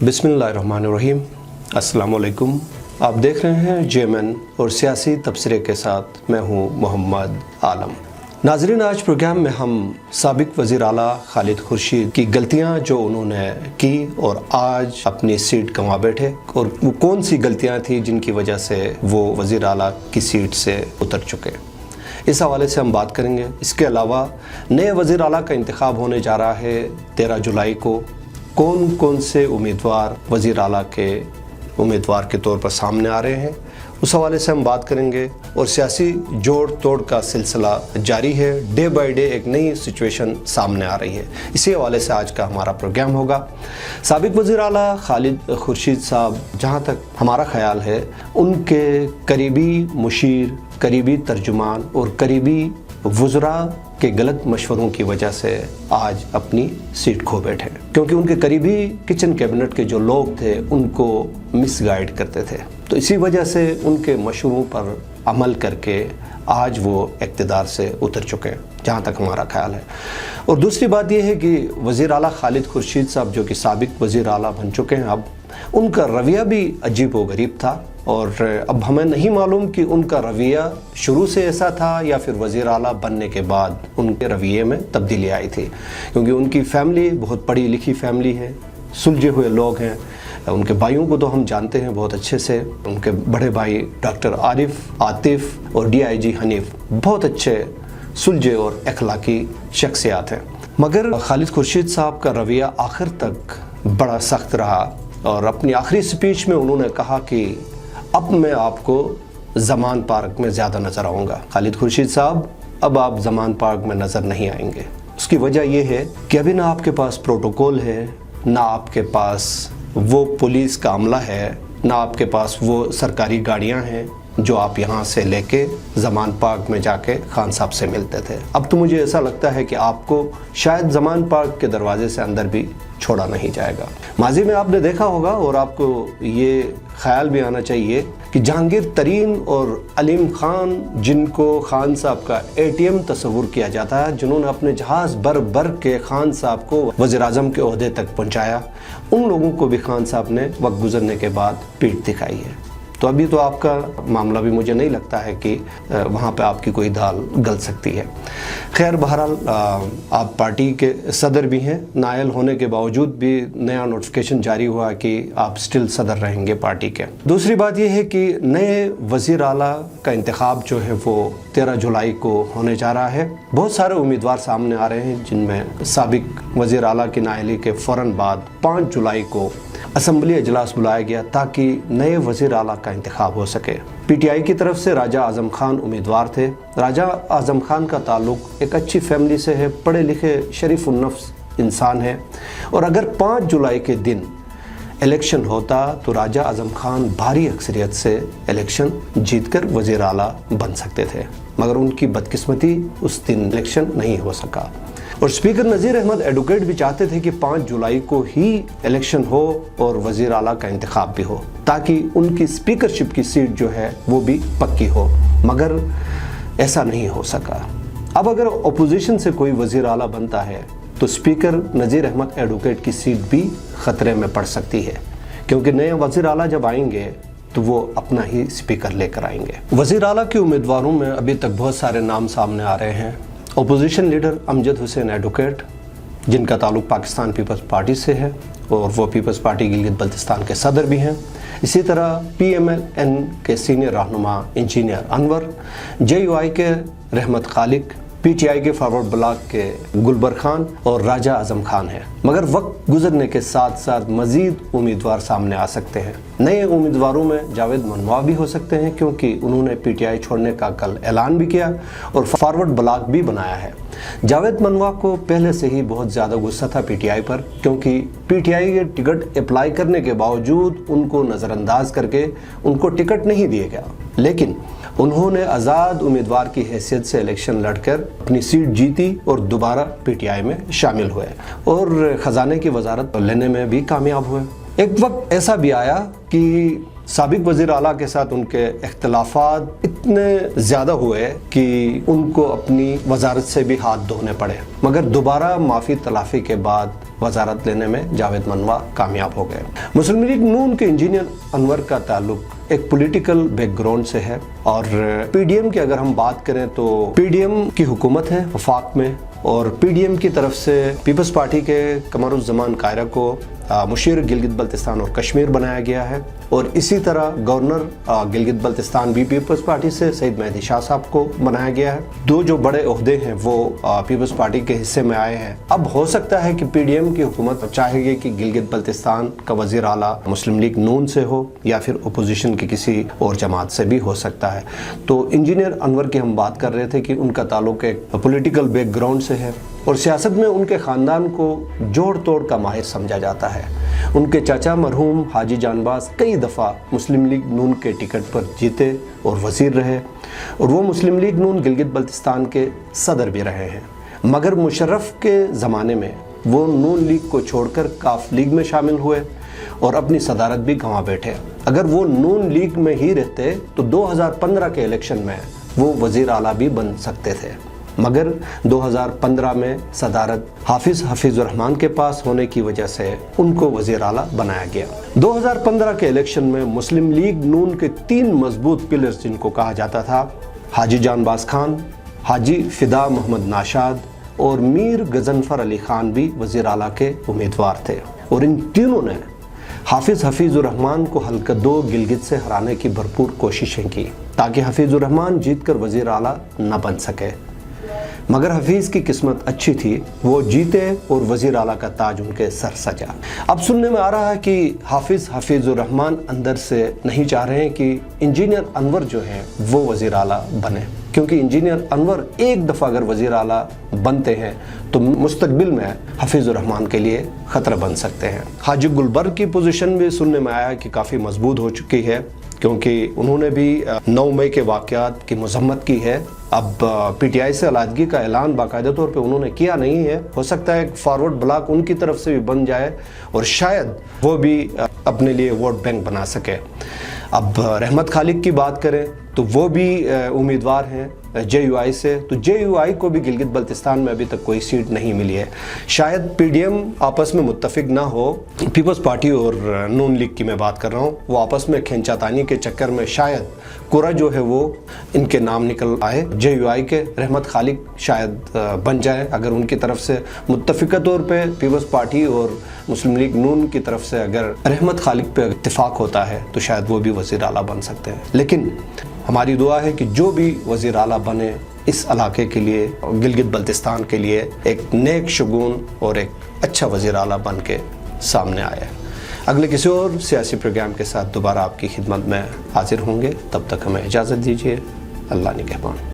बिस्मिल्लाहिर्रहमानिर्रहीम। अस्सलाम वालेकुम। आप देख रहे हैं जेएमएन और सियासी तबसरे के साथ मैं हूं मोहम्मद आलम। नाज़रीन, आज प्रोग्राम में हम साबिक वज़ीर आला खालिद खुर्शीद की गलतियां जो उन्होंने की और आज अपनी सीट गंवा बैठे, और वो कौन सी गलतियां थी जिनकी वजह से वो वज़ीर आला की सीट से उतर चुके, इस हवाले से हम बात करेंगे। इसके अलावा नए वज़ीर आला का इंतखाब होने जा रहा है 13 जुलाई को। कौन कौन से उम्मीदवार वज़ीर आला के उम्मीदवार के तौर पर सामने आ रहे हैं, उस हवाले से हम बात करेंगे। और सियासी जोड़ तोड़ का सिलसिला जारी है, डे बाय डे एक नई सिचुएशन सामने आ रही है। इसी हवाले से आज का हमारा प्रोग्राम होगा। साबिक वज़ीर आला खालिद खुर्शीद साहब, जहाँ तक हमारा ख्याल है, उनके करीबी मुशीर, करीबी तर्जुमान और करीबी वज़रा के गलत मशवरों की वजह से आज अपनी सीट खो बैठे, क्योंकि उनके करीबी किचन कैबिनेट के जो लोग थे उनको मिसगाइड करते थे। तो इसी वजह से उनके मशवरों पर अमल करके आज वो इक़्तिदार से उतर चुके हैं, जहाँ तक हमारा ख्याल है। और दूसरी बात यह है कि वज़ीर आला खालिद खुर्शीद साहब, जो कि साबिक वज़ीर आला बन चुके हैं, अब उनका रवैया भी अजीब व गरीब था। और अब हमें नहीं मालूम कि उनका रवैया शुरू से ऐसा था या फिर वज़ीर आला बनने के बाद उनके रवैये में तब्दीली आई थी, क्योंकि उनकी फैमिली बहुत पढ़ी लिखी फैमिली है, सुलझे हुए लोग हैं। उनके भाइयों को तो हम जानते हैं बहुत अच्छे से। उनके बड़े भाई डॉक्टर आरिफ, आतिफ और DIG हनीफ बहुत अच्छे सुलझे और अखलाकी शख्सियात हैं। मगर खालिद खुर्शीद साहब का रवैया आखिर तक बड़ा सख्त रहा और अपनी आखिरी स्पीच में उन्होंने कहा कि अब मैं आपको ज़मान पार्क में ज़्यादा नज़र आऊँगा। खालिद खुर्शीद साहब, अब आप ज़मान पार्क में नज़र नहीं आएंगे। उसकी वजह यह है कि अभी ना आपके पास प्रोटोकॉल है, ना आपके पास वो पुलिस का अमला है, ना आपके पास वो सरकारी गाड़ियाँ हैं जो आप यहाँ से लेके ज़मान पार्क में जाके खान साहब से मिलते थे। अब तो मुझे ऐसा लगता है कि आपको शायद ज़मान पार्क के दरवाजे से अंदर भी छोड़ा नहीं जाएगा। माजी में आपने देखा होगा और आपको ये ख्याल भी आना चाहिए कि जहांगीर तरीन और अलीम खान, जिनको खान साहब का ATM तस्वुर किया जाता है, जिन्होंने अपने जहाज़ भर के खान साहब को वज़ीर आज़म के ओहदे तक पहुँचाया, उन लोगों को भी खान साहब ने वक्त गुजरने के बाद पीठ दिखाई है। तो अभी तो आपका मामला भी मुझे नहीं लगता है कि वहाँ पे आपकी कोई दाल गल सकती है। खैर, बहरहाल आप पार्टी के सदर भी हैं, नायल होने के बावजूद भी नया नोटिफिकेशन जारी हुआ कि आप स्टिल सदर रहेंगे पार्टी के। दूसरी बात यह है कि नए वज़ीर आला का इंतखाब जो है वो 13 जुलाई को होने जा रहा है। बहुत सारे उम्मीदवार सामने आ रहे हैं, जिनमें साबिक वज़ीर आला की नायली के फ़ौरन बाद 5 जुलाई को असम्बली इजलास बुलाया गया ताकि नए वज़ीर आला का इंतखाब हो सके। PTI की तरफ से राजा आज़म खान उम्मीदवार थे। राजा आज़म खान का ताल्लुक़ एक अच्छी फैमिली से है, पढ़े लिखे शरीफ उन्नफ्स इंसान है, और अगर 5 जुलाई के दिन इलेक्शन होता तो राजा आज़म खान भारी अक्सरियत से इलेक्शन जीतकर वज़ीर आला बन सकते थे। मगर उनकी बदकिस्मती, उस दिन इलेक्शन नहीं हो सका। और स्पीकर नज़ीर अहमद एडवोकेट भी चाहते थे कि 5 जुलाई को ही इलेक्शन हो और वज़ीर आला का इंतखाब भी हो, ताकि उनकी स्पीकरशिप की सीट जो है वो भी पक्की हो। मगर ऐसा नहीं हो सका। अब अगर अपोजिशन से कोई वज़ीर आला बनता है तो स्पीकर नज़ीर अहमद एडवोकेट की सीट भी ख़तरे में पड़ सकती है, क्योंकि नए वज़ीर आला जब आएंगे तो वो अपना ही स्पीकर लेकर आएंगे। वज़ीर आला के उम्मीदवारों में अभी तक बहुत सारे नाम सामने आ रहे हैं। Opposition leader Amjad Hussain advocate, जिनका ताल्लुक़ पाकिस्तान पीपल्स पार्टी से है और वो पीपल्स पार्टी गिलगित बल्तिस्तान के सदर भी हैं। इसी तरह PMLN के सीनियर रहनुमा इंजीनियर अनवर, JUI के रहमत खालिक, PTI के फॉरवर्ड ब्लॉक के गुलबर खान और राजा आज़म खान है। मगर वक्त गुजरने के साथ साथ मज़ीद उम्मीदवार सामने आ सकते हैं। नए उम्मीदवारों में जावेद मनवा भी हो सकते हैं, क्योंकि उन्होंने PTI छोड़ने का कल ऐलान भी किया और फॉरवर्ड ब्लॉक भी बनाया है। जावेद मनवा को पहले से ही बहुत ज़्यादा गुस्सा था PTI पर, क्योंकि PTI के टिकट अप्लाई करने के बावजूद उनको नज़रअंदाज करके उनको टिकट नहीं दिया गया। लेकिन उन्होंने आज़ाद उम्मीदवार की हैसियत से इलेक्शन लड़कर अपनी सीट जीती और दोबारा PTI में शामिल हुए और ख़जाने की वजारत लेने में भी कामयाब हुए। एक वक्त ऐसा भी आया कि साबिक वज़ीर आला के साथ उनके इख्तिलाफात इतने ज़्यादा हुए कि उनको अपनी वजारत से भी हाथ धोने पड़े, मगर दोबारा माफ़ी तलाफ़ी के बाद वजारत लेने में जावेद मनवा कामयाब हो गए। मुस्लिम लीग नून के इंजीनियर अनवर का ताल्लुक एक पॉलिटिकल बैकग्राउंड से है और पीडीएम की अगर हम बात करें तो पीडीएम की हुकूमत है वफाक में और पीडीएम की तरफ से पीपल्स पार्टी के कमरुज़्ज़मान कायरा को मुशीर गिलगित बल्तिस्तान और कश्मीर बनाया गया है और इसी तरह गवर्नर गिलगित बल्तिस्तान भी पीपल्स पार्टी से सईद मेहदी शाह साहब को बनाया गया है। दो जो बड़े ओहदे हैं वो पीपल्स पार्टी के हिस्से में आए हैं। अब हो सकता है कि पीडीएम की हुकूमत चाहेगी कि गिलगित बल्तिस्तान का वज़ीर आला मुस्लिम लीग नून से हो या फिर अपोजिशन की किसी और जमात से भी हो सकता है। तो इंजीनियर अनवर की हम बात कर रहे थे कि उनका ताल्लुक एक पॉलिटिकल बैकग्राउंड से है और सियासत में उनके ख़ानदान को जोड़ तोड़ का माहिर समझा जाता है। उनके चाचा मरहूम हाजी जानबाज कई दफ़ा मुस्लिम लीग नून के टिकट पर जीते और वज़ीर रहे और वो मुस्लिम लीग नून गिलगित बल्तिस्तान के सदर भी रहे हैं। मगर मुशर्रफ के ज़माने में वो नून लीग को छोड़कर काफ लीग में शामिल हुए और अपनी सदारत भी गंवा बैठे। अगर वो नून लीग में ही रहते तो 2015 के इलेक्शन में वो वज़ीर आला भी बन सकते थे, मगर 2015 में सदारत हफीज़ुर्रहमान के पास होने की वजह से उनको वज़ीर आला बनाया गया। 2015 के इलेक्शन में मुस्लिम लीग नून के 3 मजबूत पिलर्स जिनको कहा जाता था, हाजी जानबाज खान, हाजी फिदा मोहम्मद नाशाद और मीर गजनफर अली खान भी वज़ीर आला के उम्मीदवार थे और इन तीनों ने हफीज़ुर्रहमान को हल्का 2 गिलगित से हराने की भरपूर कोशिशें की ताकि हफीज़ुर्रहमान जीतकर वज़ीर आला न बन सके। मगर हफीज़ की किस्मत अच्छी थी, वो जीते और वज़ीर आला का ताज उनके सर सजा। अब सुनने में आ रहा है कि हफीज़ुर्रहमान अंदर से नहीं चाह रहे हैं कि इंजीनियर अनवर जो हैं वो वज़ीर आला बने, क्योंकि इंजीनियर अनवर एक दफ़ा अगर वज़ीर आला बनते हैं तो मुस्तकबिल में हफीज़ुर्रहमान के लिए ख़तरा बन सकते हैं। हाजी गुलबर्ग की पोजीशन भी सुनने में आया कि काफ़ी मजबूत हो चुकी है, क्योंकि उन्होंने भी 9 मई के वाक़यात की मज़म्मत की है। अब पीटीआई से अलहदगी का ऐलान बाकायदा तौर पे उन्होंने किया नहीं है, हो सकता है फॉरवर्ड ब्लॉक उनकी तरफ से भी बन जाए और शायद वो भी अपने लिए वोट बैंक बना सके। अब रहमत खालिक की बात करें तो वो भी उम्मीदवार हैं JUI से, तो JUI को भी गिलगित बल्तिस्तान में अभी तक कोई सीट नहीं मिली है। शायद पीडीएम आपस में मुत्तफिक ना हो, पीपल्स पार्टी और नून लीग की मैं बात कर रहा हूँ, वो आपस में खींचातानी के चक्कर में शायद कुरा जो है वो इनके नाम निकल आए। JUI के रहमत खालिक शायद बन जाए अगर उनकी तरफ से मुत्तफिका तौर पे पीपल्स पार्टी और मुस्लिम लीग नून की तरफ से अगर रहमत खालिक पे इत्तिफाक होता है तो शायद वो भी वज़ीर आला बन सकते हैं। लेकिन हमारी दुआ है कि जो भी वज़ीर आला बने इस इलाके के लिए, गिलगित बल्तिस्तान के लिए एक नेक शगुन और एक अच्छा वज़ीर आला बन के सामने आए। अगले किसी और सियासी प्रोग्राम के साथ दोबारा आपकी खिदमत में हाजिर होंगे, तब तक हमें इजाज़त दीजिए। अल्लाह निगहबान।